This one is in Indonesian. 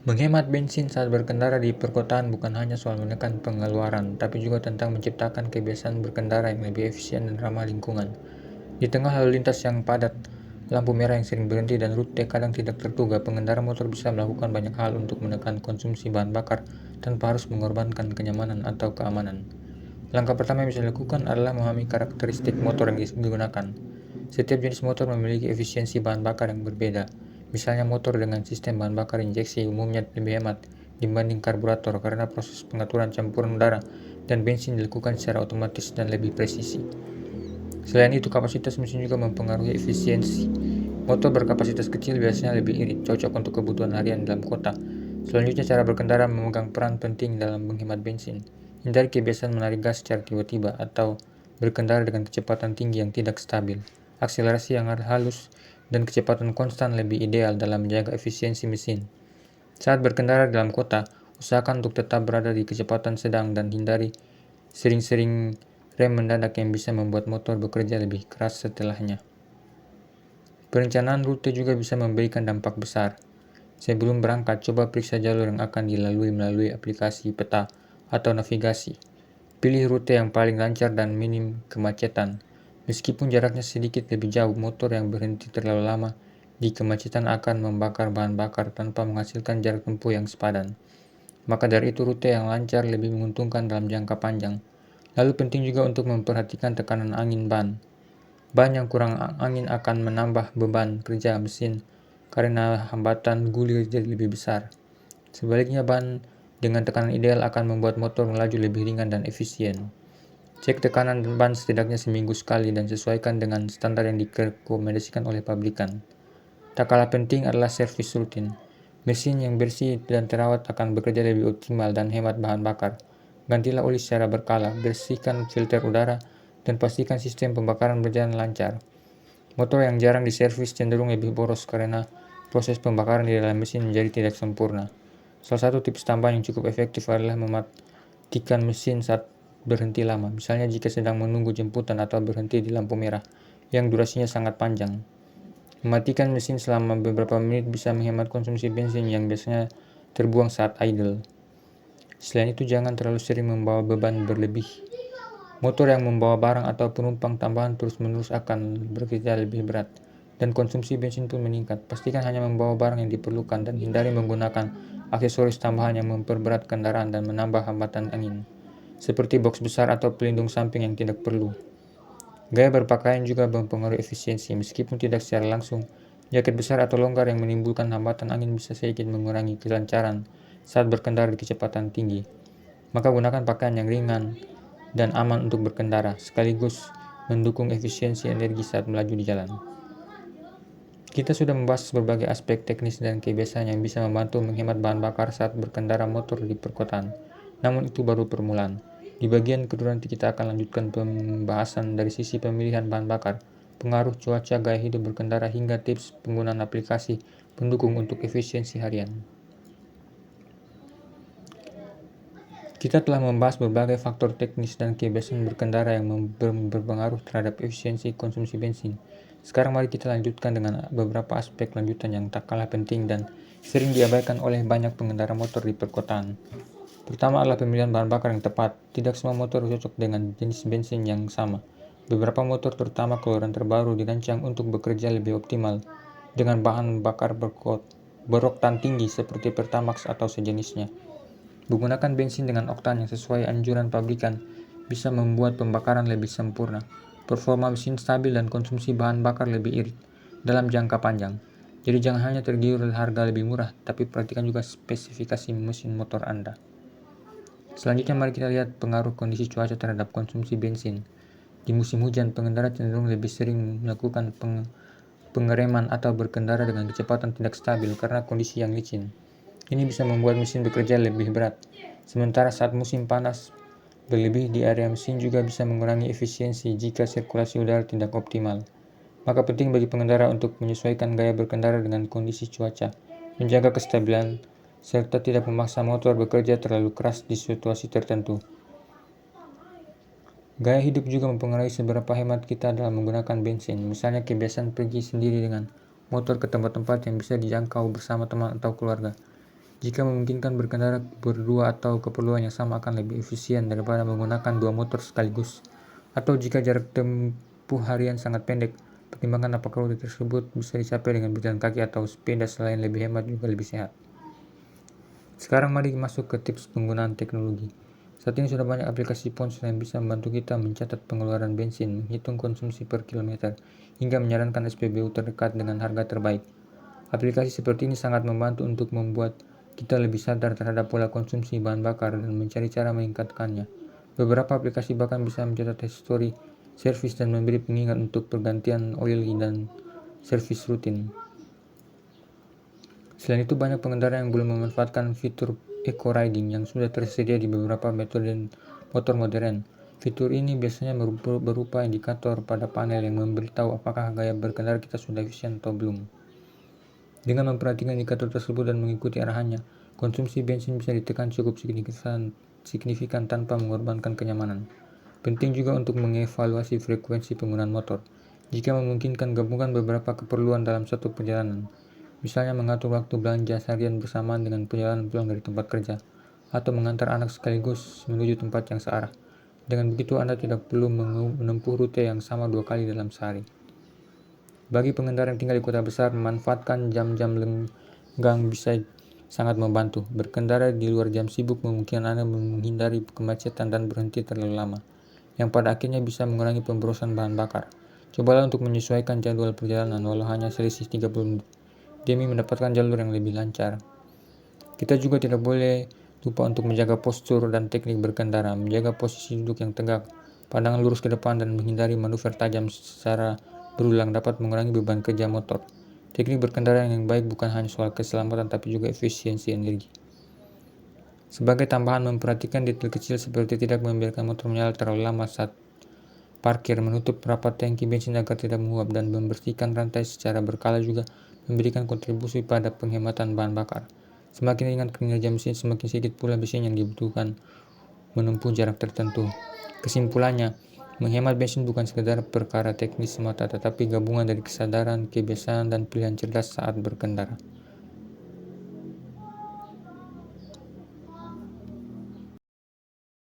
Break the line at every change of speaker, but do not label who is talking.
Menghemat bensin saat berkendara di perkotaan bukan hanya soal menekan pengeluaran, tapi juga tentang menciptakan kebiasaan berkendara yang lebih efisien dan ramah lingkungan. Di tengah lalu lintas yang padat, lampu merah yang sering berhenti dan rute kadang tidak terduga, pengendara motor bisa melakukan banyak hal untuk menekan konsumsi bahan bakar tanpa harus mengorbankan kenyamanan atau keamanan. Langkah pertama yang bisa dilakukan adalah memahami karakteristik motor yang digunakan. Setiap jenis motor memiliki efisiensi bahan bakar yang berbeda. Misalnya motor dengan sistem bahan bakar injeksi umumnya lebih hemat dibanding karburator karena proses pengaturan campuran udara dan bensin dilakukan secara otomatis dan lebih presisi. Selain itu, kapasitas mesin juga mempengaruhi efisiensi. Motor berkapasitas kecil biasanya lebih irit, cocok untuk kebutuhan harian dalam kota. Selanjutnya, cara berkendara memegang peran penting dalam menghemat bensin. Hindari kebiasaan menarik gas secara tiba-tiba atau berkendara dengan kecepatan tinggi yang tidak stabil. Akselerasi yang halus dan kecepatan konstan lebih ideal dalam menjaga efisiensi mesin. Saat berkendara dalam kota, usahakan untuk tetap berada di kecepatan sedang dan hindari sering-sering rem mendadak yang bisa membuat motor bekerja lebih keras setelahnya. Perencanaan rute juga bisa memberikan dampak besar. Sebelum berangkat, coba periksa jalur yang akan dilalui melalui aplikasi peta atau navigasi. Pilih rute yang paling lancar dan minim kemacetan. Meskipun jaraknya sedikit lebih jauh, motor yang berhenti terlalu lama di kemacetan akan membakar bahan bakar tanpa menghasilkan jarak tempuh yang sepadan. Maka dari itu, rute yang lancar lebih menguntungkan dalam jangka panjang. Lalu penting juga untuk memperhatikan tekanan angin ban. Ban yang kurang angin akan menambah beban kerja mesin karena hambatan gulir jadi lebih besar. Sebaliknya, ban dengan tekanan ideal akan membuat motor melaju lebih ringan dan efisien. Cek tekanan ban setidaknya seminggu sekali dan sesuaikan dengan standar yang direkomendasikan oleh pabrikan. Tak kalah penting adalah servis rutin. Mesin yang bersih dan terawat akan bekerja lebih optimal dan hemat bahan bakar. Gantilah oli secara berkala, bersihkan filter udara, dan pastikan sistem pembakaran berjalan lancar. Motor yang jarang diservis cenderung lebih boros karena proses pembakaran di dalam mesin menjadi tidak sempurna. Salah satu tips tambahan yang cukup efektif adalah mematikan mesin saat berhenti lama, misalnya jika sedang menunggu jemputan atau berhenti di lampu merah, yang durasinya sangat panjang. Mematikan mesin selama beberapa menit bisa menghemat konsumsi bensin yang biasanya terbuang saat idle. Selain itu, jangan terlalu sering membawa beban berlebih. Motor yang membawa barang atau penumpang tambahan terus-menerus akan bekerja lebih berat, dan konsumsi bensin pun meningkat. Pastikan hanya membawa barang yang diperlukan dan hindari menggunakan aksesoris tambahan yang memperberat kendaraan dan menambah hambatan angin, seperti box besar atau pelindung samping yang tidak perlu. Gaya berpakaian juga mempengaruhi efisiensi, meskipun tidak secara langsung. Jaket besar atau longgar yang menimbulkan hambatan angin bisa sedikit mengurangi kelancaran saat berkendara di kecepatan tinggi. Maka gunakan pakaian yang ringan dan aman untuk berkendara, sekaligus mendukung efisiensi energi saat melaju di jalan. Kita sudah membahas berbagai aspek teknis dan kebiasaan yang bisa membantu menghemat bahan bakar saat berkendara motor di perkotaan. Namun itu baru permulaan. Di bagian kedua nanti kita akan lanjutkan pembahasan dari sisi pemilihan bahan bakar, pengaruh cuaca, gaya hidup berkendara, hingga tips penggunaan aplikasi pendukung untuk efisiensi harian. Kita telah membahas berbagai faktor teknis dan kebiasaan berkendara yang berpengaruh terhadap efisiensi konsumsi bensin. Sekarang mari kita lanjutkan dengan beberapa aspek lanjutan yang tak kalah penting dan sering diabaikan oleh banyak pengendara motor di perkotaan. Pertama adalah pemilihan bahan bakar yang tepat. Tidak semua motor cocok dengan jenis bensin yang sama. Beberapa motor, terutama keluaran terbaru, dirancang untuk bekerja lebih optimal dengan bahan bakar beroktan tinggi seperti Pertamax atau sejenisnya. Menggunakan bensin dengan oktan yang sesuai anjuran pabrikan bisa membuat pembakaran lebih sempurna, performa mesin stabil, dan konsumsi bahan bakar lebih irit dalam jangka panjang. Jadi jangan hanya tergiur oleh harga lebih murah, tapi perhatikan juga spesifikasi mesin motor Anda. Selanjutnya mari kita lihat pengaruh kondisi cuaca terhadap konsumsi bensin. Di musim hujan, pengendara cenderung lebih sering melakukan pengereman atau berkendara dengan kecepatan tidak stabil karena kondisi yang licin. Ini bisa membuat mesin bekerja lebih berat. Sementara saat musim panas berlebih di area mesin juga bisa mengurangi efisiensi jika sirkulasi udara tidak optimal. Maka penting bagi pengendara untuk menyesuaikan gaya berkendara dengan kondisi cuaca, menjaga kestabilan, serta tidak memaksa motor bekerja terlalu keras di situasi tertentu. Gaya hidup juga mempengaruhi seberapa hemat kita dalam menggunakan bensin. Misalnya kebiasaan pergi sendiri dengan motor ke tempat-tempat yang bisa dijangkau bersama teman atau keluarga. Jika memungkinkan berkendara berdua atau keperluan yang sama akan lebih efisien daripada menggunakan dua motor sekaligus. Atau jika jarak tempuh harian sangat pendek, pertimbangkan apakah rute tersebut bisa dicapai dengan berjalan kaki atau sepeda selain lebih hemat juga lebih sehat. Sekarang mari masuk ke tips penggunaan teknologi. Saat ini sudah banyak aplikasi ponsel yang bisa membantu kita mencatat pengeluaran bensin, menghitung konsumsi per kilometer, hingga menyarankan SPBU terdekat dengan harga terbaik. Aplikasi seperti ini sangat membantu untuk membuat kita lebih sadar terhadap pola konsumsi bahan bakar dan mencari cara meningkatkannya. Beberapa aplikasi bahkan bisa mencatat histori servis dan memberi pengingat untuk pergantian oil dan servis rutin. Selain itu, banyak pengendara yang belum memanfaatkan fitur eco riding yang sudah tersedia di beberapa metode motor modern. Fitur ini biasanya berupa indikator pada panel yang memberitahu apakah gaya berkendara kita sudah efisien atau belum. Dengan memperhatikan indikator tersebut dan mengikuti arahannya, konsumsi bensin bisa ditekan cukup signifikan tanpa mengorbankan kenyamanan. Penting juga untuk mengevaluasi frekuensi penggunaan motor. Jika memungkinkan, gabungkan beberapa keperluan dalam satu perjalanan. Misalnya mengatur waktu belanja harian bersamaan dengan perjalanan pulang dari tempat kerja, atau mengantar anak sekaligus menuju tempat yang searah. Dengan begitu, Anda tidak perlu menempuh rute yang sama 2 kali dalam sehari. Bagi pengendara yang tinggal di kota besar, memanfaatkan jam-jam lenggang bisa sangat membantu. Berkendara di luar jam sibuk memungkinkan Anda menghindari kemacetan dan berhenti terlalu lama, yang pada akhirnya bisa mengurangi pemborosan bahan bakar. Cobalah untuk menyesuaikan jadwal perjalanan walau hanya selisih 30 menit demi mendapatkan jalur yang lebih lancar. Kita juga tidak boleh lupa untuk menjaga postur dan teknik berkendara, menjaga posisi duduk yang tegak, pandangan lurus ke depan, dan menghindari manuver tajam secara berulang dapat mengurangi beban kerja motor. Teknik berkendara yang baik bukan hanya soal keselamatan tapi juga efisiensi energi. Sebagai tambahan, memperhatikan detail kecil seperti tidak membiarkan motor menyala terlalu lama saat parkir, menutup rapat tangki bensin agar tidak menguap, dan membersihkan rantai secara berkala juga memberikan kontribusi pada penghematan bahan bakar. Semakin ringan kinerja mesin, semakin sedikit pula bensin yang dibutuhkan menempuh jarak tertentu. Kesimpulannya, menghemat bensin bukan sekedar perkara teknis semata, tetapi gabungan dari kesadaran, kebiasaan, dan pilihan cerdas saat berkendara.